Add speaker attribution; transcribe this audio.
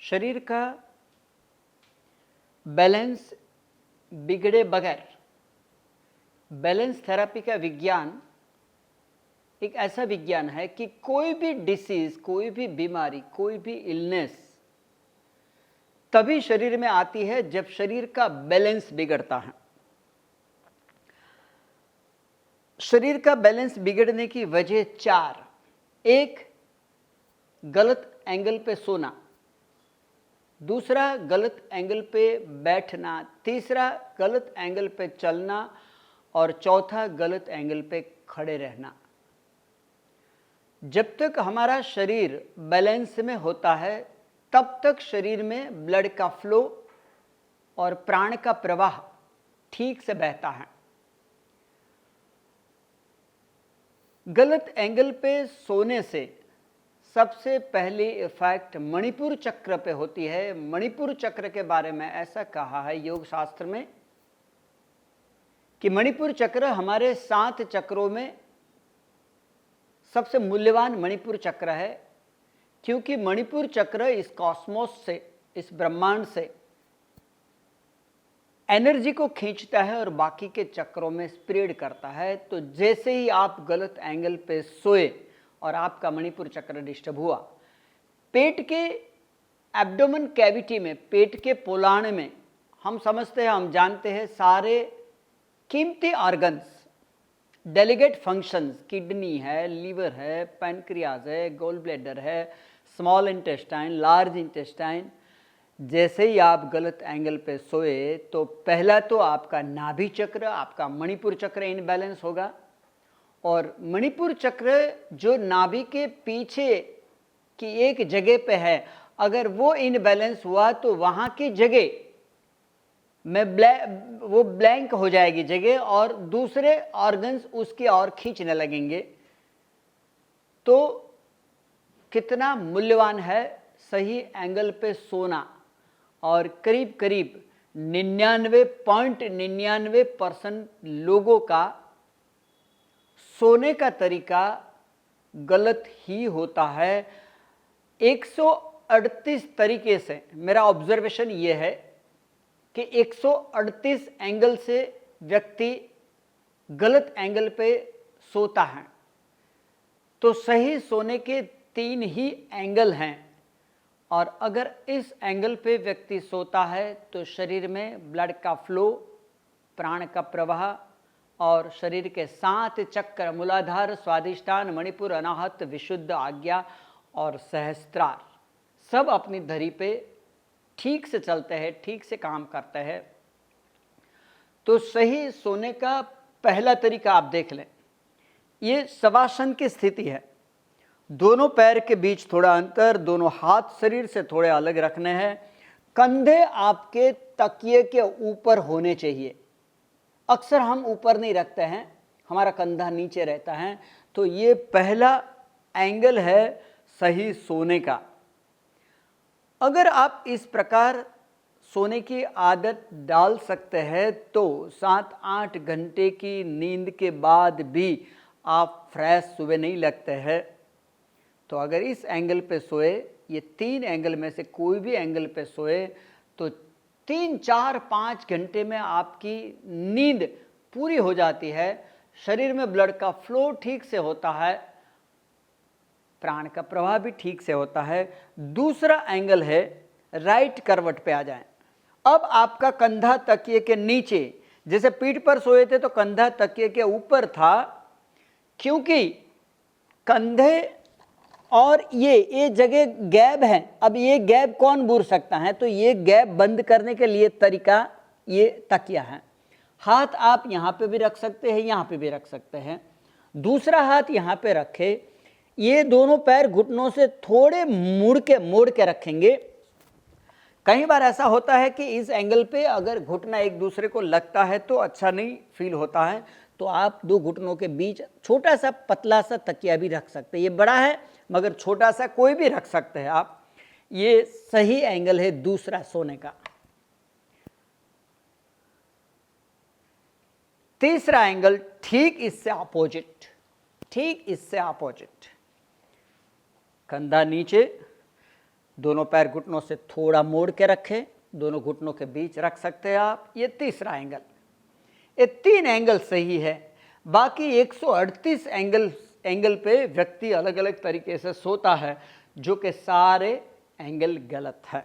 Speaker 1: शरीर का बैलेंस बिगड़े बगैर, बैलेंस थेरेपी का विज्ञान एक ऐसा विज्ञान है कि कोई भी डिसीज, कोई भी बीमारी, कोई भी इलनेस तभी शरीर में आती है जब शरीर का बैलेंस बिगड़ता है। शरीर का बैलेंस बिगड़ने की वजह 4। 1, गलत एंगल पे सोना, दूसरा गलत एंगल पे बैठना, तीसरा गलत एंगल पे चलना और चौथा गलत एंगल पे खड़े रहना। जब तक हमारा शरीर बैलेंस में होता है तब तक शरीर में ब्लड का फ्लो और प्राण का प्रवाह ठीक से बहता है। गलत एंगल पे सोने से सबसे पहली इफेक्ट मणिपुर चक्र पे होती है। मणिपुर चक्र के बारे में ऐसा कहा है योग शास्त्र में कि मणिपुर चक्र हमारे 7 चक्रों में सबसे मूल्यवान मणिपुर चक्र है, क्योंकि मणिपुर चक्र इस कॉस्मोस से, इस ब्रह्मांड से एनर्जी को खींचता है और बाकी के चक्रों में स्प्रेड करता है। तो जैसे ही आप गलत एंगल पे सोए और आपका मणिपुर चक्र डिस्टर्ब हुआ, पेट के एब्डोमेन कैविटी में, पेट के पोलाण में, हम समझते हैं, हम जानते हैं सारे कीमती ऑर्गन्स, डेलीगेट फंक्शंस, किडनी है, लीवर है, पैनक्रियाज है, गोल ब्लैडर है, स्मॉल इंटेस्टाइन, लार्ज इंटेस्टाइन। जैसे ही आप गलत एंगल पे सोए तो पहला तो आपका नाभि चक्र, आपका मणिपुर चक्र इनबैलेंस होगा, और मणिपुर चक्र जो नाभि के पीछे की एक जगह पे है, अगर वो इनबैलेंस हुआ तो वहाँ की जगह में वो ब्लैंक हो जाएगी जगह और दूसरे ऑर्गन्स उसकी ओर खींचने लगेंगे। तो कितना मूल्यवान है सही एंगल पे सोना, और करीब करीब 99.99% लोगों का सोने का तरीका गलत ही होता है। 138 तरीके से, मेरा ऑब्जर्वेशन ये है कि 138 एंगल से व्यक्ति गलत एंगल पे सोता है। तो सही सोने के 3 ही एंगल हैं, और अगर इस एंगल पे व्यक्ति सोता है तो शरीर में ब्लड का फ्लो, प्राण का प्रवाह और शरीर के 7 चक्र, मूलाधार, स्वादिष्ठान, मणिपुर, अनाहत, विशुद्ध, आज्ञा और सहस्त्रार, सब अपनी धरी पे ठीक से चलते हैं, ठीक से काम करते हैं। तो सही सोने का पहला तरीका आप देख लें, ये शवासन की स्थिति है। दोनों पैर के बीच थोड़ा अंतर, दोनों हाथ शरीर से थोड़े अलग रखने हैं। कंधे आपके तकिए के ऊपर होने चाहिए। अक्सर हम ऊपर नहीं रखते हैं, हमारा कंधा नीचे रहता है। तो ये पहला एंगल है सही सोने का। अगर आप इस प्रकार सोने की आदत डाल सकते हैं तो 7-8 घंटे की नींद के बाद भी आप फ्रेश सुबह नहीं लगते हैं। तो अगर इस एंगल पे सोए, ये 3 एंगल में से कोई भी एंगल पे सोए, तो 3, 4, 5 घंटे में आपकी नींद पूरी हो जाती है। शरीर में ब्लड का फ्लो ठीक से होता है, प्राण का प्रवाह भी ठीक से होता है। दूसरा एंगल है राइट करवट पे आ जाएं। अब आपका कंधा तकिए के नीचे, जैसे पीठ पर सोए थे तो कंधा तकिए के ऊपर था, क्योंकि कंधे और ये जगह गैप है। अब ये गैप कौन भर सकता है? तो ये गैप बंद करने के लिए तरीका ये तकिया है। हाथ आप यहाँ पे भी रख सकते हैं, यहाँ पे भी रख सकते हैं। दूसरा हाथ यहाँ पे रखे, ये दोनों पैर घुटनों से थोड़े मोड़ के रखेंगे। कई बार ऐसा होता है कि इस एंगल पे अगर घुटना एक दूसरे को लगता है तो अच्छा नहीं फील होता है, तो आप 2 घुटनों के बीच छोटा सा पतला सा तकिया भी रख सकते हैं। ये बड़ा है मगर छोटा सा कोई भी रख सकते हैं आप। ये सही एंगल है दूसरा सोने का। तीसरा एंगल ठीक इससे अपोजिट, कंधा नीचे, दोनों पैर घुटनों से थोड़ा मोड़ के रखें, दोनों घुटनों के बीच रख सकते हैं आप। ये तीसरा एंगल। ये 3 एंगल सही है। बाकी 138 एंगल पे व्यक्ति अलग अलग तरीके से सोता है, जो कि सारे एंगल गलत है।